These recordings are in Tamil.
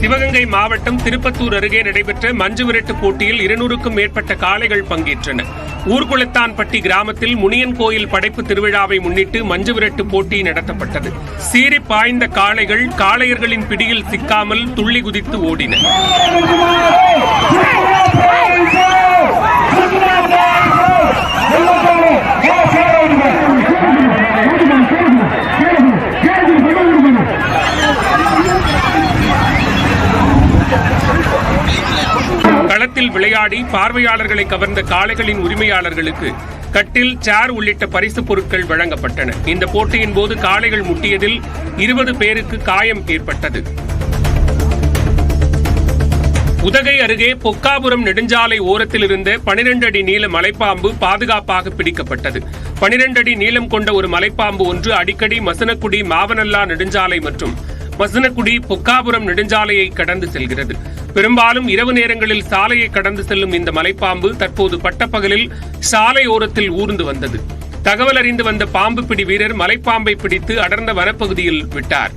சிவகங்கை மாவட்டம் திருப்பத்தூர் அருகே நடைபெற்ற மஞ்சு விரட்டு போட்டியில் 200க்கும் மேற்பட்ட காளைகள் பங்கேற்றன. ஊர்குளத்தான்பட்டி கிராமத்தில் முனியன் கோயில் படைப்பு திருவிழாவை முன்னிட்டு மஞ்சு விரட்டு போட்டி நடத்தப்பட்டது. சீறி பாய்ந்த காளைகள் காளையர்களின் பிடியில் சிக்காமல் துள்ளி குதித்து ஓடின. களத்தில் விளையாடி பார்வையாளர்களை கவர்ந்த காளைகளின் உரிமையாளர்களுக்கு கட்டில், சேர் உள்ளிட்ட பரிசு பொருட்கள் வழங்கப்பட்டன. இந்த போட்டியின் போது காளைகள் முட்டியதில் 20 பேருக்கு காயம் ஏற்பட்டது. உதகை அருகே பொக்காபுரம் நெடுஞ்சாலை ஓரத்தில் இருந்த 12 அடி நீள மலைப்பாம்பு பாதுகாப்பாக பிடிக்கப்பட்டது. 12 அடி நீளம் கொண்ட ஒரு மலைப்பாம்பு ஒன்று அடிக்கடி மசனக்குடி மாவனல்லா நெடுஞ்சாலை மற்றும் மசனக்குடி பொக்காபுரம் நெடுஞ்சாலையை கடந்து செல்கிறது. பெரும்பாலும் இரவு நேரங்களில் சாலையை கடந்து செல்லும் இந்த மலைப்பாம்பு தற்போது பட்டப்பகலில் சாலை ஓரத்தில் ஊர்ந்து வந்தது. தகவல் அறிந்து வந்த பாம்பு பிடி வீரர் மலைப்பாம்பை பிடித்து அடர்ந்த வனப்பகுதியில் விட்டார்.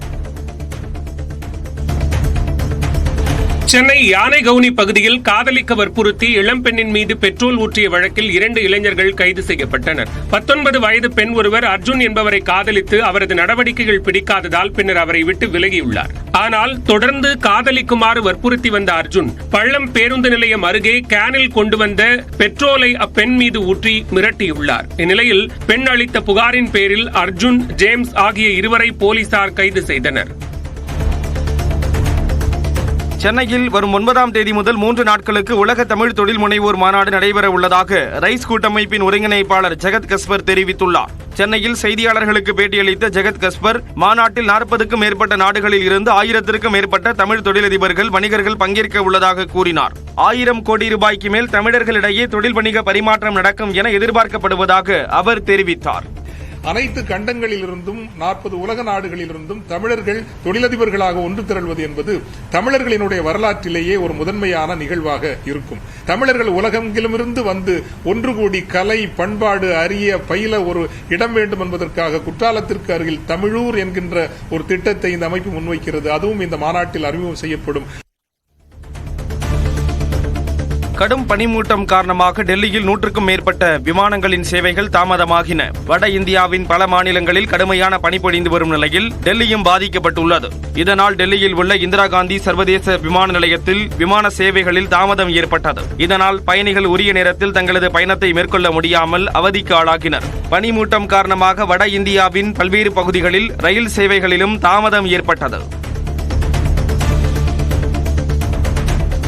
சென்னை யானைகவுனி பகுதியில் காதலிக்க வற்புறுத்தி இளம்பெண்ணின் மீது பெட்ரோல் ஊற்றிய வழக்கில் 2 இளைஞர்கள் கைது செய்யப்பட்டனர். 19 வயது பெண் ஒருவர் அர்ஜுன் என்பவரை காதலித்து அவரது நடவடிக்கைகள் பிடிக்காததால் பின்னர் அவரை விட்டு விலகியுள்ளார். ஆனால் தொடர்ந்து காதலிக்குமாறு வற்புறுத்தி வந்த அர்ஜுன் பள்ளம் பேருந்து நிலையம் அருகே கேனில் கொண்டு வந்த பெட்ரோலை அப்பெண் மீது ஊற்றி மிரட்டியுள்ளார். இந்நிலையில் பெண் அளித்த புகாரின் பேரில் அர்ஜுன், ஜேம்ஸ் ஆகிய இருவரை போலீசார் கைது செய்தனர். சென்னையில் வரும் 9ஆம் தேதி முதல் 3 நாட்களுக்கு உலக தமிழ் தொழில் முனைவோர் மாநாடு நடைபெற உள்ளதாக ரைஸ் கூட்டமைப்பின் ஒருங்கிணைப்பாளர் ஜெகத் கஸ்பர் தெரிவித்துள்ளார். சென்னையில் செய்தியாளர்களுக்கு பேட்டியளித்த ஜெகத் கஸ்பர், மாநாட்டில் 40க்கும் மேற்பட்ட நாடுகளில் இருந்து 1000த்திற்கும் மேற்பட்ட தமிழ் தொழிலதிபர்கள், வணிகர்கள் பங்கேற்க உள்ளதாக கூறினார். 1000 கோடி ரூபாய்க்கு மேல் தமிழர்களிடையே தொழில் வணிக பரிமாற்றம் நடக்கும் என எதிர்பார்க்கப்படுவதாக அவர் தெரிவித்தார். அனைத்து கண்டங்களிலிருந்தும் 40 உலக நாடுகளிலிருந்தும் தமிழர்கள் தொழிலதிபர்களாக ஒன்று திரள்வது என்பது தமிழர்களினுடைய வரலாற்றிலேயே ஒரு முதன்மையான நிகழ்வாக இருக்கும். தமிழர்கள் உலகெங்கிலுமிருந்து வந்து ஒன்று கூடி கலை, பண்பாடு அறிய பயில ஒரு இடம் வேண்டும் என்பதற்காக குற்றாலத்திற்கு அருகில் தமிழூர் என்கின்ற ஒரு திட்டத்தை இந்த அமைப்பு முன்வைக்கிறது. அதுவும் இந்த மாநாட்டில் அறிமுகம் செய்யப்படும். கடும் பனிமூட்டம் காரணமாக டெல்லியில் 100க்கும் மேற்பட்ட விமானங்களின் சேவைகள் தாமதமாகின. வட இந்தியாவின் பல மாநிலங்களில் கடுமையான பனி பொழிந்து வரும் நிலையில் டெல்லியும் பாதிக்கப்பட்டுள்ளது. இதனால் டெல்லியில் உள்ள இந்திரா காந்தி சர்வதேச விமான நிலையத்தில் விமான சேவைகளில் தாமதம் ஏற்பட்டது. இதனால் பயணிகள் உரிய நேரத்தில் தங்களது பயணத்தை மேற்கொள்ள முடியாமல் அவதிக்கு ஆளாகினர். பனிமூட்டம் காரணமாக வட இந்தியாவின் பல்வேறு பகுதிகளில் ரயில் சேவைகளிலும் தாமதம் ஏற்பட்டது.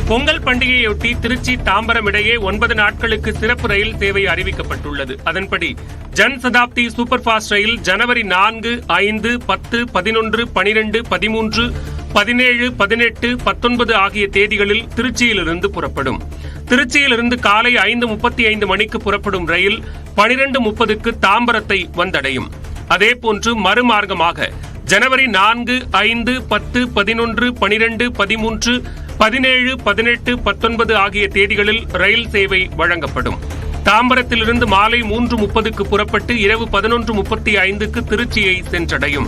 பொங்கல் பண்டிகையொட்டி திருச்சி, தாம்பரம் இடையே 9 நாட்களுக்கு சிறப்பு ரயில் சேவை அறிவிக்கப்பட்டுள்ளது. அதன்படி ஜன் சதாப்தி சூப்பர் பாஸ்ட் ரயில் ஜனவரி 4, 5, 10, 11, 12, 13, 17, 18, 19 ஆகிய தேதிகளில் திருச்சியிலிருந்து புறப்படும். திருச்சியிலிருந்து காலை 5:35 மணிக்கு புறப்படும் ரயில் 12:30க்கு தாம்பரத்தை வந்தடையும். அதேபோன்று மறுமார்க்கமாக ஜனவரி 4, 5, 10, 11, 12, 13, 17, 18, 19 ஆகிய தேதிகளில் ரயில் சேவை வழங்கப்படும். தாம்பரத்திலிருந்து மாலை 3:30க்கு புறப்பட்டு இரவு 11:35க்கு திருச்சியை சென்றடையும்.